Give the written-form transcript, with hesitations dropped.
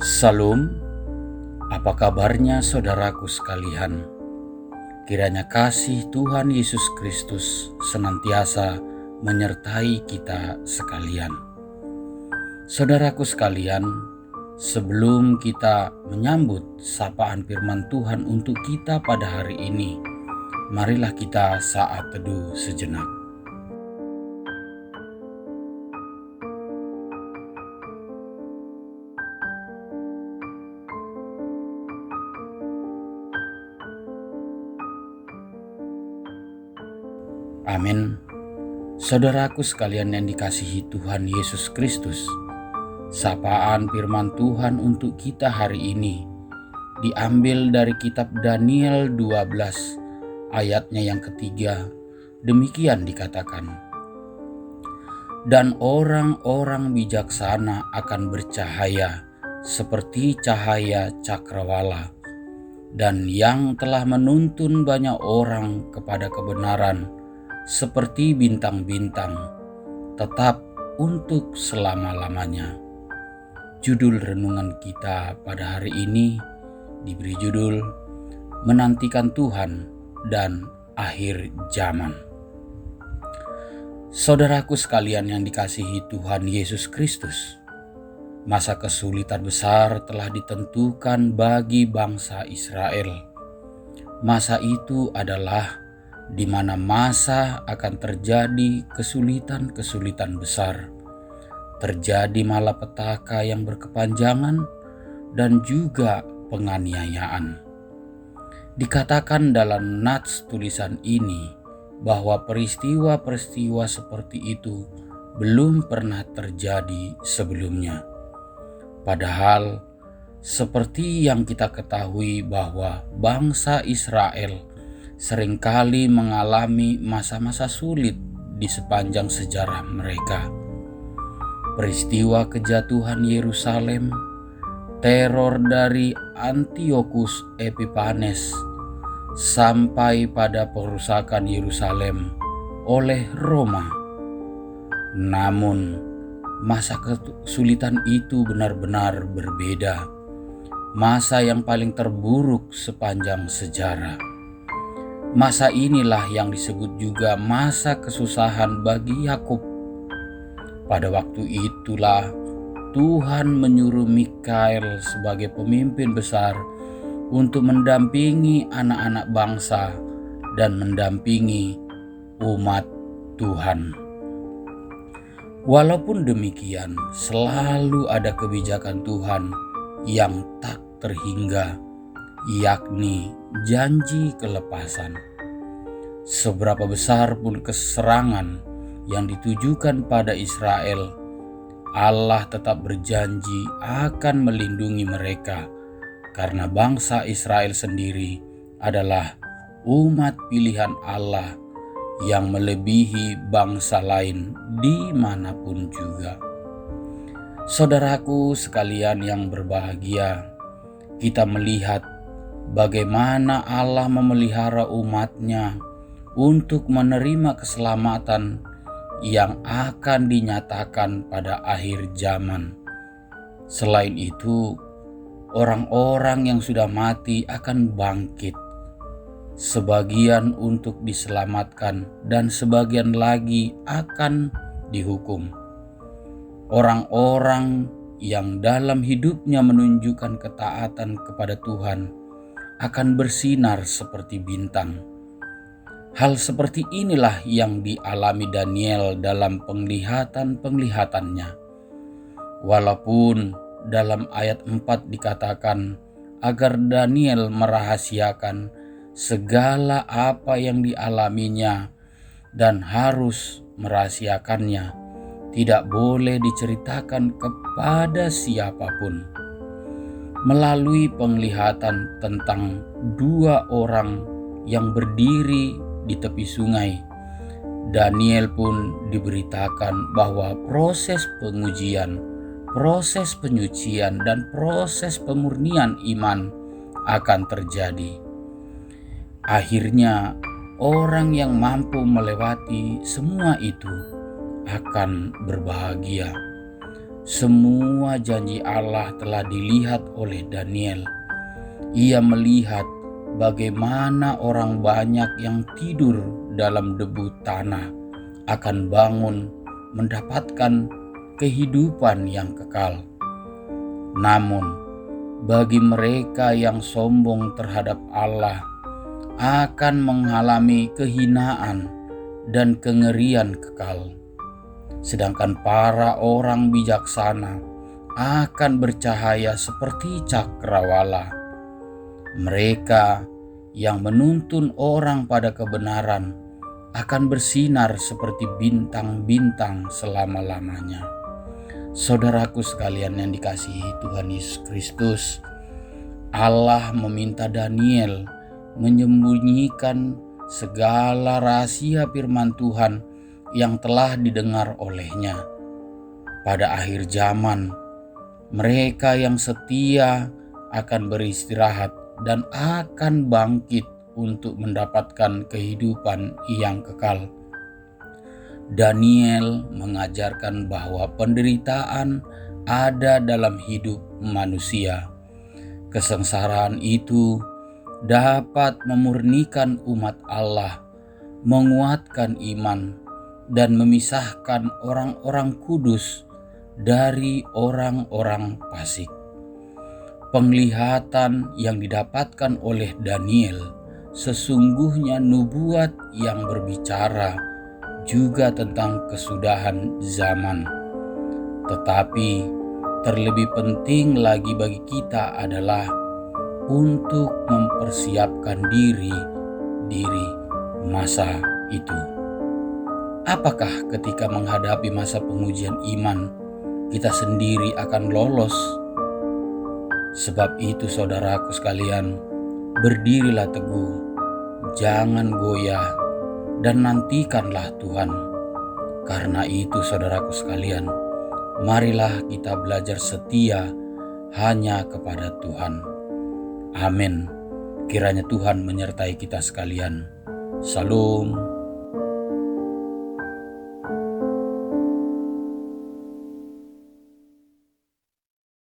Salam, apa kabarnya saudaraku sekalian? Kiranya kasih Tuhan Yesus Kristus senantiasa menyertai kita sekalian. Saudaraku sekalian, sebelum kita menyambut sapaan firman Tuhan untuk kita pada hari ini, marilah kita saat teduh sejenak. Amin. Saudaraku sekalian yang dikasihi Tuhan Yesus Kristus, sapaan firman Tuhan untuk kita hari ini diambil dari kitab Daniel 12 ayatnya yang ketiga. Demikian dikatakan, dan orang-orang bijaksana akan bercahaya seperti cahaya cakrawala, dan yang telah menuntun banyak orang kepada kebenaran seperti bintang-bintang, tetap untuk selama-lamanya. Judul renungan kita pada hari ini diberi judul Menantikan Tuhan dan Akhir Zaman. Saudaraku sekalian yang dikasihi Tuhan Yesus Kristus, masa kesulitan besar telah ditentukan bagi bangsa Israel. Masa itu adalah di mana masa akan terjadi kesulitan-kesulitan besar, terjadi malapetaka yang berkepanjangan, dan juga penganiayaan. Dikatakan dalam nats tulisan ini bahwa peristiwa-peristiwa seperti itu belum pernah terjadi sebelumnya. Padahal seperti yang kita ketahui bahwa bangsa Israel seringkali mengalami masa-masa sulit di sepanjang sejarah mereka. Peristiwa kejatuhan Yerusalem, teror dari Antiochus Epiphanes, sampai pada perusakan Yerusalem oleh Roma. Namun, masa kesulitan itu benar-benar berbeda. Masa yang paling terburuk sepanjang sejarah. Masa inilah yang disebut juga masa kesusahan bagi Yakub. Pada waktu itulah Tuhan menyuruh Mikael sebagai pemimpin besar untuk mendampingi anak-anak bangsa dan mendampingi umat Tuhan. Walaupun demikian, selalu ada kebijakan Tuhan yang tak terhingga, yakni janji kelepasan. Seberapa besar pun keserangan yang ditujukan pada Israel, Allah tetap berjanji akan melindungi mereka, karena bangsa Israel sendiri adalah umat pilihan Allah yang melebihi bangsa lain dimanapun juga. Saudaraku sekalian yang berbahagia, kita melihat bagaimana Allah memelihara umatnya untuk menerima keselamatan yang akan dinyatakan pada akhir zaman. Selain itu, orang-orang yang sudah mati akan bangkit. Sebagian untuk diselamatkan dan sebagian lagi akan dihukum. Orang-orang yang dalam hidupnya menunjukkan ketaatan kepada Tuhan akan bersinar seperti bintang. Hal seperti inilah yang dialami Daniel dalam penglihatan-penglihatannya. Walaupun dalam ayat 4 dikatakan agar Daniel merahasiakan segala apa yang dialaminya dan harus merahasiakannya, tidak boleh diceritakan kepada siapapun. Melalui penglihatan tentang dua orang yang berdiri di tepi sungai, Daniel pun diberitakan bahwa proses pengujian, proses penyucian, dan proses pemurnian iman akan terjadi. Akhirnya Orang yang mampu melewati semua itu akan berbahagia. Semua janji Allah telah dilihat oleh Daniel. Ia melihat bagaimana orang banyak yang tidur dalam debu tanah akan bangun mendapatkan kehidupan yang kekal. Namun, bagi mereka yang sombong terhadap Allah akan mengalami kehinaan dan kengerian kekal. Sedangkan para orang bijaksana akan bercahaya seperti cakrawala. Mereka yang menuntun orang pada kebenaran akan bersinar seperti bintang-bintang selama-lamanya. Saudaraku sekalian yang dikasihi Tuhan Yesus Kristus, Allah meminta Daniel menyembunyikan segala rahasia firman Tuhan yang telah didengar olehnya. Pada akhir zaman, mereka yang setia akan beristirahat dan akan bangkit untuk mendapatkan kehidupan yang kekal. Daniel mengajarkan bahwa penderitaan ada dalam hidup manusia. Kesengsaraan itu dapat memurnikan umat Allah, menguatkan iman, dan memisahkan orang-orang kudus dari orang-orang fasik. Penglihatan yang didapatkan oleh Daniel sesungguhnya nubuat yang berbicara juga tentang kesudahan zaman. Tetapi terlebih penting lagi bagi kita adalah untuk mempersiapkan diri masa itu. Apakah ketika menghadapi masa pengujian iman, kita sendiri akan lolos? Sebab itu saudaraku sekalian, berdirilah teguh, jangan goyah, dan nantikanlah Tuhan. Karena itu saudaraku sekalian, marilah kita belajar setia hanya kepada Tuhan. Amin. Kiranya Tuhan menyertai kita sekalian. Shalom.